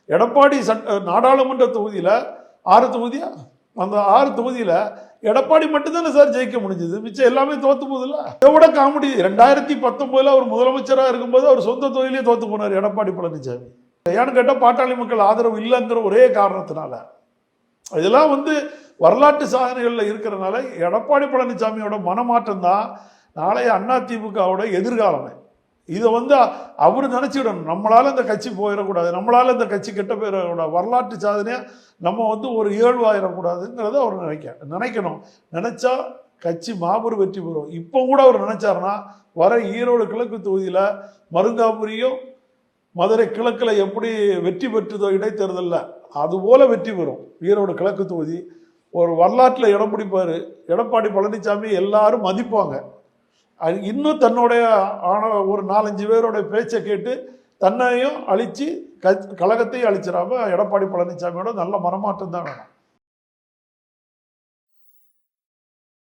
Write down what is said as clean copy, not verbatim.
எடப்பாடி நாடாளுமன்ற தொகுதியில் 6 தொகுதியா, அந்த 6 தொகுதியில் எடப்பாடி மட்டும்தானே சார் ஜெயிக்க முடிஞ்சது, மிச்சம் எல்லாமே தோத்து போதில்ல. இதை விட காமெடி, 2019 அவர் முதலமைச்சராக இருக்கும்போது அவர் சொந்த தொகுதியிலே தோத்து போனார் எடப்பாடி பழனிசாமி. ஏன்னு கேட்டால் பாட்டாளி மக்கள் ஆதரவு இல்லைங்கிற ஒரே காரணத்தினால. இதெல்லாம் வரலாற்று சாதனைகளில் இருக்கிறதுனால எடப்பாடி பழனிசாமியோட மனமாற்றம் தான் நாளைய அதிமுகவோட எதிர்காலமே. இதை அவர் நினச்சிவிடணும், நம்மளால இந்த கட்சி போயிடக்கூடாது, நம்மளால இந்த கட்சி கெட்ட போயிடக்கூடாது, வரலாற்று சாதனையாக நம்ம ஒரு ஏழ்வாயிடக்கூடாதுங்கிறத அவர் நினைக்கணும். நினச்சா கட்சி மாபெரும் வெற்றி பெறும். இப்போ கூட அவர் நினைச்சாருன்னா வர ஈரோடு கிழக்கு தொகுதியில் மருங்காபுரியும் மதுரை கிழக்கில் எப்படி வெற்றி பெற்றதோ இடைத்தேர்தலில் அதுபோல வெற்றி பெறும். ஈரோடு கிழக்கு தொகுதி ஒரு வரலாற்றில் இடம் பிடிப்பார் எடப்பாடி பழனிசாமி, எல்லாரும் மதிப்பாங்க. இன்னும் தன்னுடைய ஒரு 4-5 பேரோட பேச்சை கேட்டு தன்னையும் அழித்து கழகத்தையும் அழிச்சிடாம எடப்பாடி பழனிசாமியோட நல்ல மனமாற்றம் தான் வேணும்.